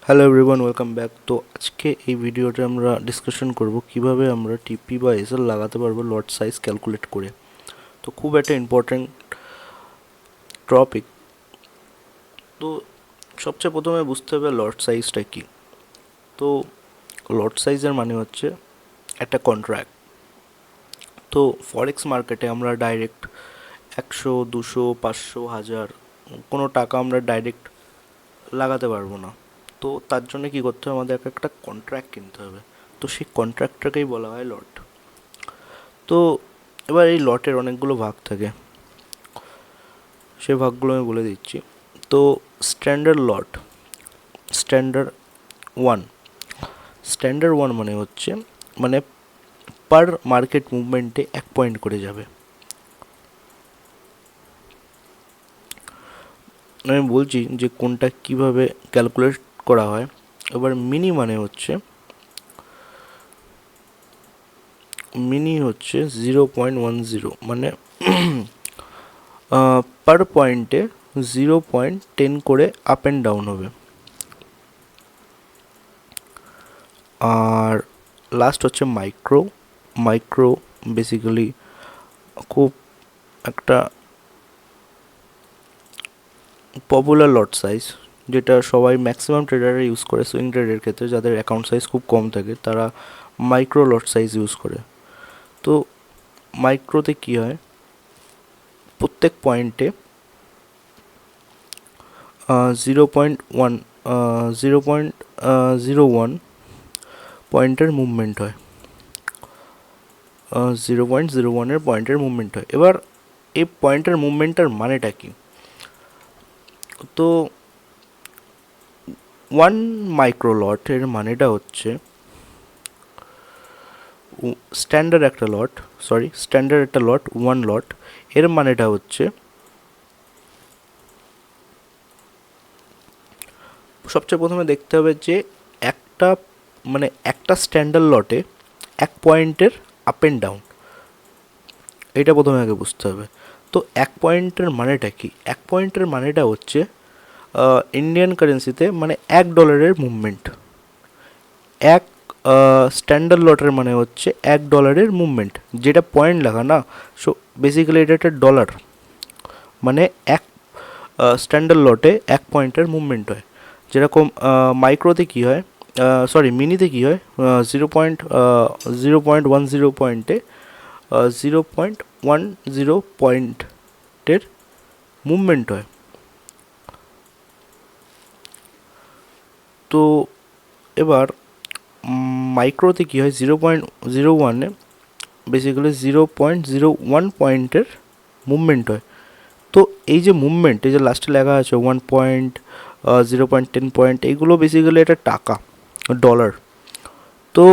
Hello everyone, welcome back. তো আজকে এই ভিডিওতে আমরা ডিসকাশন করব কিভাবে আমরা টিপি বা এসএল লাগাতে পারবো লট সাইজ ক্যালকুলেট করে। তো খুব একটা ইম্পর্টেন্ট টপিক। তো সবচেয়ে প্রথমে বুঝতে হবে লট সাইজটা কি। তো লট সাইজের মানে হচ্ছে একটা কন্ট্রাক্ট। তো ফরেক্স মার্কেটে আমরা ডাইরেক্ট 100, 200, 500, 1000 কোনো টাকা আমরা ডাইরেক্ট লাগাতে পারবো না। তো তার জন্য কি করতে হবে, আমাদের একটা কন্ট্রাক্ট কিনতে হবে। তো সেই কন্ট্রাক্টটাকেই বলা হয় লট। তো এবার এই লটের অনেকগুলো ভাগ থাকে, সেই ভাগগুলো আমি বলে দিচ্ছি। তো স্ট্যান্ডার্ড লট, স্ট্যান্ডার্ড ওয়ান। স্ট্যান্ডার্ড ওয়ান মানে হচ্ছে মানে পার মার্কেট মুভমেন্টে 1 পয়েন্ট করে যাবে। আমি বলছি যে কোনটা কিভাবে ক্যালকুলেট করা হয়। এবার মিনি মানে হচ্ছে মিনি হচ্ছে 0.10, মানে পার পয়েন্টে 0.10 করে আপ অ্যান্ড ডাউন হবে। আর লাস্ট হচ্ছে মাইক্রো। মাইক্রো বেসিক্যালি খুব একটা পপুলার লট সাইজ, যেটা সবাই ম্যাক্সিমাম ট্রেডাররা ইউজ করে। সুইং ট্রেডের ক্ষেত্রে যাদের অ্যাকাউন্ট সাইজ খুব কম থাকে তারা মাইক্রো লট সাইজ ইউজ করে। তো মাইক্রোতে কী হয়, প্রত্যেক পয়েন্টে 0.1 0.01 পয়েন্টের মুভমেন্ট হয়। 0.01 পয়েন্টের মুভমেন্ট হয়। এবার এই পয়েন্টের মুভমেন্টের মানেটা কি? তো 1 মাইক্রো লটের মানেটা হচ্ছে স্ট্যান্ডার্ড একটা লট 1 লট এর মানেটা হচ্ছে, সবচেয়ে প্রথমে দেখতে হবে যে একটা একটা স্ট্যান্ডার্ড লটে 1 পয়েন্টের আপ অ্যান্ড ডাউন, এটা প্রথমে আগে বুঝতে হবে। তো 1 পয়েন্টের মানেটা কি? 1 পয়েন্টের মানেটা হচ্ছে ইন্ডিয়ান কারেন্সিতে মানে $1 মুভমেন্ট। এক স্ট্যান্ডার্ড লটের মানে হচ্ছে $1 মুভমেন্ট, যেটা পয়েন্ট লেখা না। সো বেসিক্যালি এটা একটা ডলার, মানে এক স্ট্যান্ডার্ড লটে 1 পয়েন্টের মুভমেন্ট হয়। যেরকম মাইক্রোতে কী হয়, মিনিতে কী হয়, 0.10 পয়েন্টে 0.10 পয়েন্টের মুভমেন্ট হয়। তো এবার মাইক্রোতে কী হয়, 0.01-এ বেসিক্যালি 0.01 পয়েন্টের মুভমেন্ট হয়। তো এই যে মুভমেন্ট, এই যে লাস্টে লেখা আছে 1 পয়েন্ট, 0.10 পয়েন্ট, এইগুলো বেসিক্যালি এটা টাকা, ডলার। তো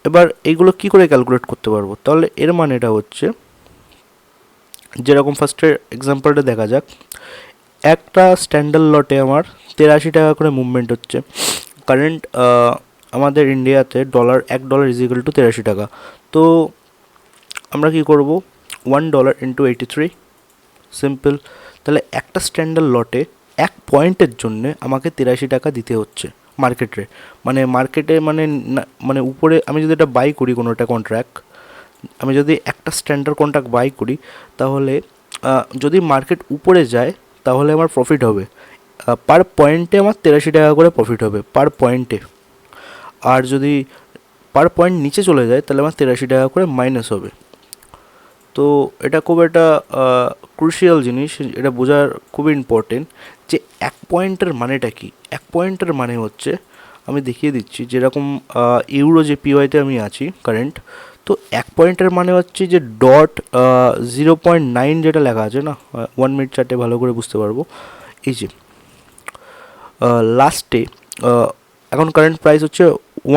এবার এইগুলো কি করে ক্যালকুলেট করতে পারবো? তাহলে এর মানেটা হচ্ছে, যেরকম ফার্স্টে এক্সাম্পলটা দেখা যাক। একটা স্ট্যান্ডার্ড লটে আমার 83 টাকা করে মুভমেন্ট হচ্ছে। কারেন্ট আমাদের ইন্ডিয়াতে $1 ইজিক্যাল টু 83 টাকা। তো আমরা কি করব, $1 ইন্টু 83, সিম্পল। তাহলে একটা স্ট্যান্ডার্ড লটে 1 পয়েন্টের জন্যে আমাকে 83 টাকা দিতে হচ্ছে মার্কেটে। মার্কেটে মানে উপরে আমি যদি এটা বাই করি, কোনো একটা কন্ট্রাক্ট, আমি যদি একটা স্ট্যান্ডার্ড কন্ট্রাক্ট বাই করি, তাহলে যদি মার্কেট উপরে যায় তাহলে আমার প্রফিট হবে, পার পয়েন্টে আমার 83 টাকা করে প্রফিট হবে পার পয়েন্টে। আর যদি পার পয়েন্ট নিচে চলে যায় তাহলে আমার 83 টাকা করে মাইনাস হবে। তো এটা খুব একটা ক্রুশিয়াল জিনিস, এটা বোঝার খুবই ইম্পর্টেন্ট যে 1 পয়েন্টের মানেটা কি। 1 পয়েন্টের মানে হচ্ছে, আমি দেখিয়ে দিচ্ছি, যেরকম ইউরো যে পিওয়াইতে আমি আছি কারেন্ট। তো 1 পয়েন্টের মানে হচ্ছে যে ডট 0.9 যেটা লেখা আছে না, 1 মিনিট চার্টে ভালো করে বুঝতে পারবো। এই যে লাস্টে এখন কারেন্ট প্রাইস হচ্ছে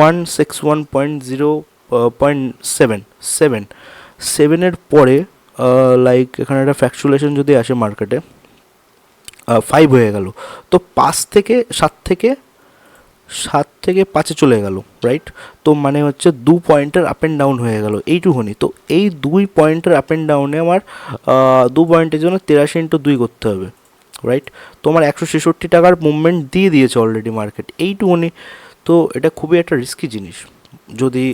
161.0.77 পরে লাইক এখানে একটা ফ্র্যাকচুলেশন যদি আসে মার্কেটে, 5 হয়ে গেল। তো 7 থেকে 5-এ চলে গেল, রাইট? তো মানে হচ্ছে 2 পয়েন্টের আপ অ্যান্ড ডাউন হয়ে গেল, এইটুকুনি। তো এই 2 পয়েন্টের আপ অ্যান্ড ডাউনে আমার 2 পয়েন্টের জন্য 83 ইন্টু 2 করতে হবে। রাইট। তো আমার 166 টাকার মুভমেন্ট দিয়ে দিয়েছে অলরেডি মার্কেট, এইটুকুনি। তো এটা খুবই একটা রিস্কি জিনিস। যদি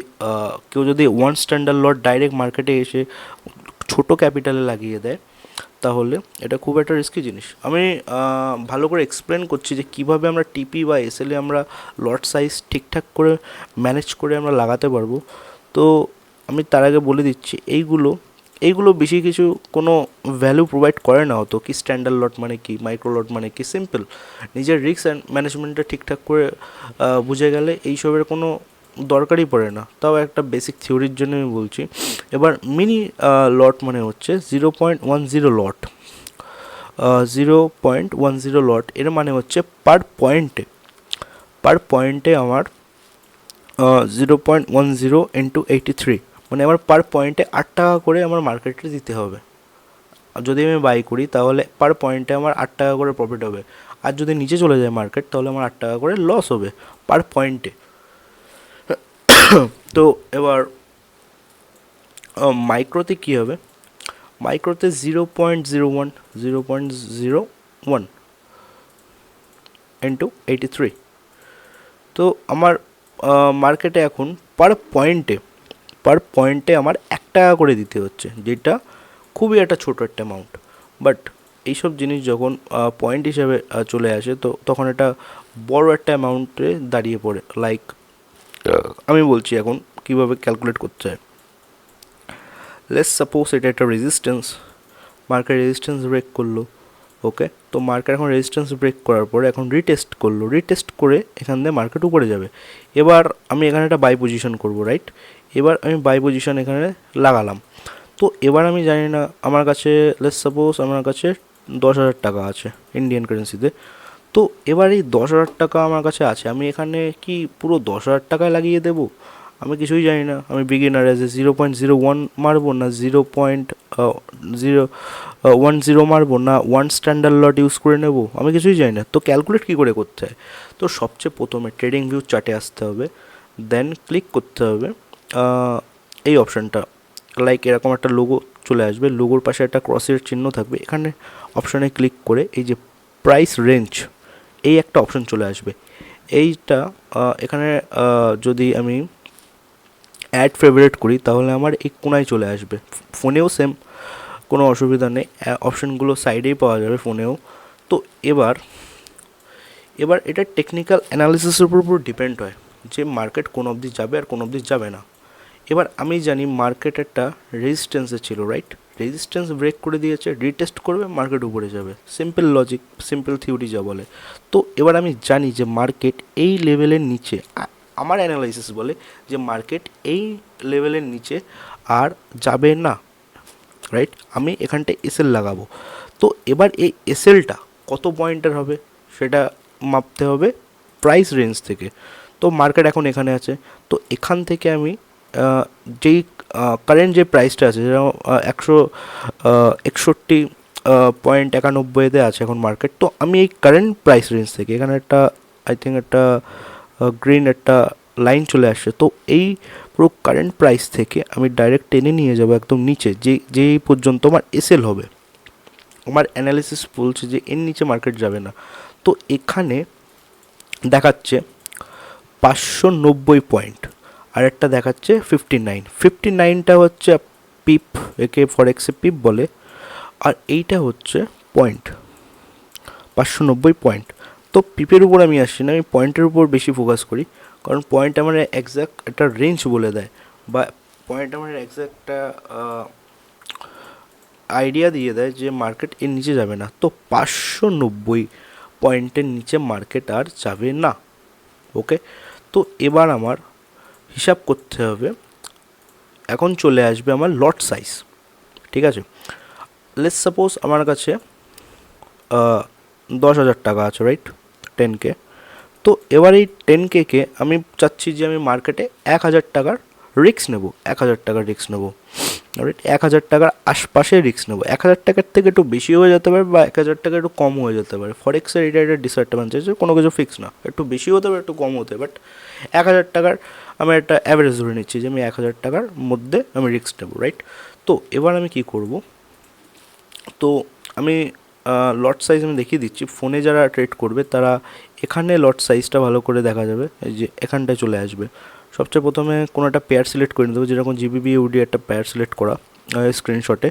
কেউ যদি ওয়ান স্ট্যান্ডার্ড লট ডাইরেক্ট মার্কেটে এসে ছোটো ক্যাপিটালে লাগিয়ে দেয়, তাহলে এটা খুব একটা রিস্কি জিনিস। আমি ভালো করে এক্সপ্লেন করছি যে কীভাবে আমরা টিপি বা এসএলে আমরা লট সাইজ ঠিকঠাক করে ম্যানেজ করে আমরা লাগাতে পারবো। তো আমি তার আগে বলে দিচ্ছি, এইগুলো বেশি কিছু কোনো ভ্যালু প্রোভাইড করে না হতো। কি স্ট্যান্ডার্ড লট মানে কি, মাইক্রো লট মানে কি, সিম্পল নিজের রিস্ক অ্যান্ড ম্যানেজমেন্টটা ঠিকঠাক করে বুঝে গেলে এইসবের কোনো দরকারই পড়ে না। তাও একটা বেসিক থিওরির জন্য আমি বলছি। এবার মিনি লট মানে হচ্ছে 0.10 লট। 0.10 লট এর মানে হচ্ছে পার পয়েন্টে আমার 0.10 ইন্টু 83, মানে আমার পার পয়েন্টে 8 টাকা করে আমার মার্কেটে দিতে হবে। আর যদি আমি বাই করি তাহলে পার পয়েন্টে আমার 8 টাকা করে প্রফিট হবে। আর যদি নিচে চলে যায় মার্কেট তাহলে আমার 8 টাকা করে লস হবে পার পয়েন্টে। তো এবার মাইক্রোতে কী হবে, মাইক্রোতে 0.01 ইন্টু 83। তো আমার মার্কেটে এখন পার পয়েন্টে আমার 1 টাকা করে দিতে হচ্ছে, যেটা খুবই একটা ছোটো একটা অ্যামাউন্ট। বাট এইসব জিনিস যখন পয়েন্ট হিসাবে চলে আসে, তো তখন এটা বড় একটা অ্যামাউন্টে দাঁড়িয়ে পড়ে। লাইক আমি বলছি এখন কীভাবে ক্যালকুলেট করতে হয়। লেটস সাপোজ এটা একটা রেজিস্ট্যান্স, মার্কেট রেজিস্ট্যান্স ব্রেক করলো। ওকে, তো মার্কেট এখন রেজিস্ট্যান্স ব্রেক করার পরে এখন রিটেস্ট করে এখান দিয়ে মার্কেট উপরে যাবে। এবার আমি এখানে একটা বাই পজিশন করব, রাইট। এবার আমি বাই পজিশন এখানে লাগালাম। তো এবার আমি জানি না, আমার কাছে লেটস সাপোজ আমার কাছে 10,000 টাকা আছে ইন্ডিয়ান কারেন্সিতে। তো এবার এই 10,000 টাকা আমার কাছে আছে, আমি এখানে কি পুরো 10,000 টাকায় লাগিয়ে দেবো? আমি কিছুই জানি না, আমি বিগিনার এসে 0.01 মারবো না 0.010 মারবো না ওয়ান স্ট্যান্ডার্ড লট ইউজ করে নেবো, আমি কিছুই জানি না। তো ক্যালকুলেট কী করে করতে হয়? তো সবচেয়ে প্রথমে ট্রেডিং ভিউ চার্টে আসতে হবে, দেন ক্লিক করতে হবে এই অপশানটা। লাইক এরকম একটা লোগো চলে আসবে, লোগোর পাশে একটা ক্রসের চিহ্ন থাকবে, এখানে অপশানে ক্লিক করে এই যে প্রাইস রেঞ্জ, এই একটা অপশান চলে আসবে। এইটা এখানে যদি আমি অ্যাড ফেভারিট করি তাহলে আমার এই কোনায় চলে আসবে। ফোনেও সেম, কোনো অসুবিধা নেই, অপশানগুলো সাইডেই পাওয়া যাবে ফোনেও। তো এবার এটা টেকনিক্যাল অ্যানালিসিসের উপর ডিপেন্ড হয় যে মার্কেট কোন অবধি যাবে আর কোন অবধি যাবে না। এবার আমি জানি মার্কেট একটা রেজিস্ট্যান্সে ছিল, রাইট। রেজিস্ট্যান্স ব্রেক করে দিয়েছে, রিটেস্ট করবে, মার্কেট উপরে যাবে। সিম্পল লজিক, সিম্পল থিওরি যা বলে। তো এবার আমি জানি যে মার্কেট এই লেভেলের নিচে, আমার অ্যানালাইসিস বলে যে মার্কেট এই লেভেলের নিচে আর যাবে না, রাইট। আমি এখানটায় এসএল লাগাবো। তো এবার এই এসএলটা কত পয়েন্টের হবে সেটা মাপতে হবে প্রাইস রেঞ্জ থেকে। তো মার্কেট এখন এখানে আছে, তো এখান থেকে আমি যেই কারেন্ট যে প্রাইসটা আছে, যেরকম 161.91 আছে এখন মার্কেট। তো আমি এই কারেন্ট প্রাইস রেঞ্জ থেকে, এখানে একটা আই থিঙ্ক একটা গ্রিন একটা লাইন চলে আসছে, তো এই পুরো কারেন্ট প্রাইস থেকে আমি ডাইরেক্ট টেনে নিয়ে যাবো একদম নিচে, যেই পর্যন্ত আমার এসএল হবে। আমার অ্যানালিসিস বলছে যে এর নিচে মার্কেট যাবে না। তো এখানে দেখাচ্ছে 590 পয়েন্ট, আর একটা দেখাচ্ছে 59টা হচ্ছে পিপ, একে ফরেক্সে পিপ বলে, আর এইটা হচ্ছে পয়েন্ট, 590 পয়েন্ট। তো পিপের উপর আমি আসছি না, আমি পয়েন্টের উপর বেশি ফোকাস করি, কারণ পয়েন্ট আমার এক্স্যাক্ট একটা রেঞ্জ বলে দেয়, বা পয়েন্ট আমার এক্স্যাক্ট একটা আইডিয়া দিয়ে দেয় যে মার্কেট এর নিচে যাবে না। তো 590 পয়েন্টের নিচে মার্কেট আর যাবে না। ওকে, তো এবার আমার হিসাব করতে হবে, এখন চলে আসবে আমার লট সাইজ, ঠিক আছে। লেটস সাপোজ আমার কাছে 10,000 টাকা আছে, রাইট, 10K। তো এবার এই 10K আমি চাচ্ছি যে আমি মার্কেটে 1,000 টাকার রিস্ক নেবো, 1,000 টাকার রিস্ক নেবো, রাইট। 1,000 টাকার আশপাশে রিস্ক নেবো। 1,000 টাকার থেকে একটু বেশি হয়ে যেতে পারে বা 1,000 টাকা একটু কম হয়ে যেতে পারে। ফরেক্সের এটা একটা ডিসঅ্যাডভান্টেজ, কোনো কিছু ফিক্স না, একটু বেশি হতে পারে একটু কম হতে পারে। বাট 1,000 টাকার আমি একটা অ্যাভারেজ ধরে নিচ্ছি যে আমি 1,000 টাকার মধ্যে আমি রিস্ক নেবো, রাইট। তো এবার আমি কী করব, তো আমি লট সাইজ আমি দেখিয়ে দিচ্ছি। ফোনে যারা ট্রেড করবে তারা এখানে লট সাইজটা ভালো করে দেখা যাবে, এই যে এখানটায় চলে আসবে। সবচেয়ে প্রথমে কোনো একটা পেয়ার সিলেক্ট করে নিতে হবে, যেরকম জিবিবি ইউডি একটা পেয়ার সিলেক্ট করা স্ক্রিনশটে।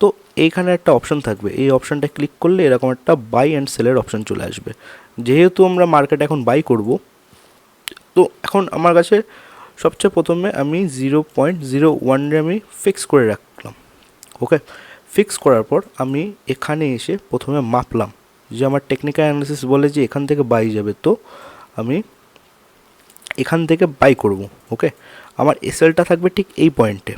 তো এইখানে একটা অপশান থাকবে, এই অপশানটা ক্লিক করলে এরকম একটা বাই অ্যান্ড সেলের অপশান চলে আসবে। যেহেতু আমরা মার্কেটে এখন বাই করব, তো এখন আমার কাছে সবচেয়ে প্রথমে আমি 0.01 আমি ফিক্স করে রাখলাম। ওকে, ফিক্স করার পর আমি এখানে এসে প্রথমে মাপলাম, যে আমার টেকনিক্যাল অ্যানালিসিস বলে যে এখান থেকে বাই যাবে, তো আমি এখান থেকে বাই করব। ওকে, আমার এসএলটা থাকবে ঠিক এই পয়েন্টে।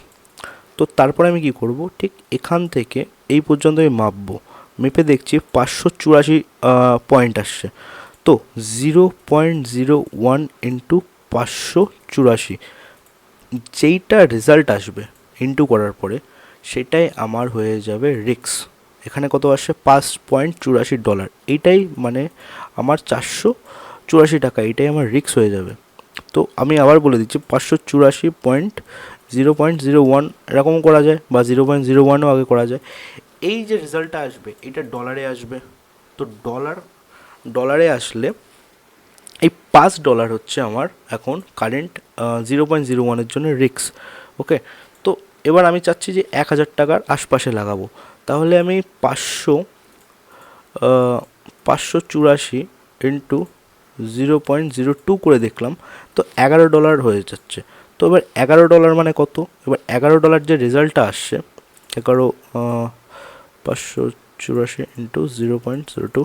তো তারপরে আমি কি করব, ঠিক এখান থেকে এই পর্যন্ত আমি মাপবো। মেপে দেখছি 584 পয়েন্ট আসছে। তো 0.01 ইন্টু 584, যেইটা রেজাল্ট আসবে ইন্টু করার পরে সেটাই আমার হয়ে যাবে রিক্স। এখানে কত আসছে, $5.84। এইটাই মানে আমার 484 টাকা, এইটাই আমার রিক্স হয়ে যাবে। তো আমি আবার বলে দিচ্ছি, 584.0.01 এরকমও করা যায়, বা 0.01ও আগে করা যায়। এই যে রেজাল্টটা আসবে এটা ডলারে আসবে। তো ডলারে আসলে এই $5 হচ্ছে আমার এখন কারেন্ট 0.01-এর জন্য রিক্স। ওকে, তো এবার আমি চাচ্ছি যে 1,000 টাকার আশপাশে লাগাবো। তাহলে আমি 584 ইন্টু 0.02 করে দেখলাম, তো $11 হয়ে যাচ্ছে। তো এবার $11 মানে কত, এবার $11 যে রেজাল্টটা আসছে, 584 ইন্টু 0.02,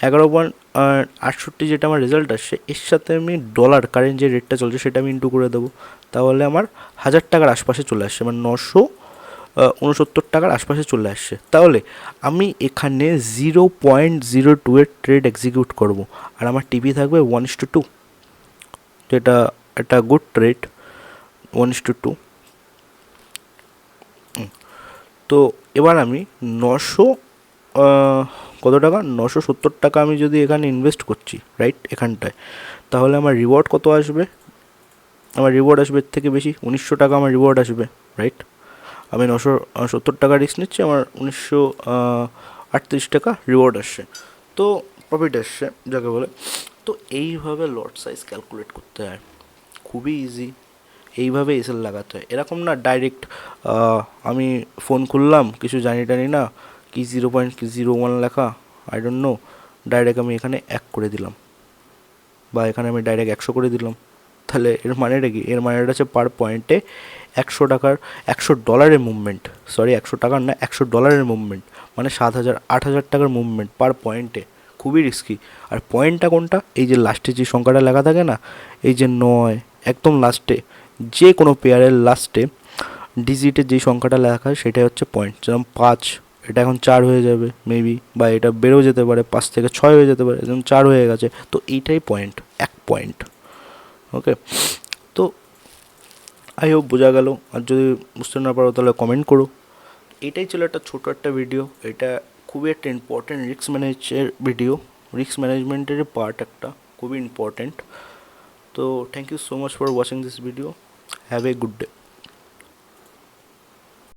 11.68 যেটা আমার রেজাল্ট আসছে, এর সাথে আমি ডলার কারেন্ট যে রেটটা চলছে সেটা আমি ইন্টু করে দেবো। তাহলে আমার 1,000 টাকার আশপাশে চলে আসছে, মানে 969 টাকার আশপাশে চলে আসছে। তাহলে আমি এখানে 0.02 এর ট্রেড এক্সিকিউট করব, আর আমার টিভি থাকবে 1:2, যেটা একটা গুড ট্রেড, 1:2। তো এবার আমি 970 টাকা আমি যদি এখানে ইনভেস্ট করছি, রাইট, এখানটায়, তাহলে আমার রিওয়ার্ড কত আসবে, আমার রিওয়ার্ড আসবে এর থেকে বেশি, 1,900 টাকা আমার রিওয়ার্ড আসবে, রাইট। আমি 970 টাকা রিস্ক নিচ্ছি, আমার 1,938 টাকা রিওয়ার্ড আসছে, তো প্রফিট আসছে যাকে বলে। তো এইভাবে লট সাইজ ক্যালকুলেট করতে হয়, খুবই ইজি। এইভাবে এসএল লাগাতে হয়, এরকম না ডাইরেক্ট আমি ফোন খুললাম, কিছু জানি না, কি 0.01 লেখা, আই ডোন্ট নো, ডাইরেক্ট আমি এখানে 1 করে দিলাম, বা এখানে আমি ডাইরেক্ট 100 করে দিলাম। তাহলে এর মানেটা কি, এর মানেটা হচ্ছে পার পয়েন্টে 100 ডলারের মুভমেন্ট, সরি 100 টাকার না, 100 ডলারের মুভমেন্ট, মানে 7,000-8,000 টাকার মুভমেন্ট পার পয়েন্টে। খুবই রিস্কি। আর পয়েন্টটা কোনটা, এই যে লাস্টে যে সংখ্যাটা লেখা থাকে না, এই যে 9, একদম লাস্টে, যে কোনো পেয়ারের লাস্টে ডিজিটের যেই সংখ্যাটা লেখা হয় সেটাই হচ্ছে পয়েন্ট। যেরকম 5, এটা এখন 4 হয়ে যাবে মেবি, বা এটা বেড়েও যেতে পারে, 5 থেকে 6 হয়ে যেতে পারে, যেমন 4 হয়ে গেছে, তো এইটাই পয়েন্ট, 1 পয়েন্ট। ওকে, তো আই হোপ বোঝা গেল, আর যদি বুঝতে না পারো তাহলে কমেন্ট করো। এটাই ছিল একটা ছোটো একটা ভিডিও, এটা খুবই একটা ইম্পর্টেন্ট রিস্ক ম্যানেজমেন্টের পার্ট একটা, খুবই ইম্পর্টেন্ট। তো thank you so much for watching this video, have a good day.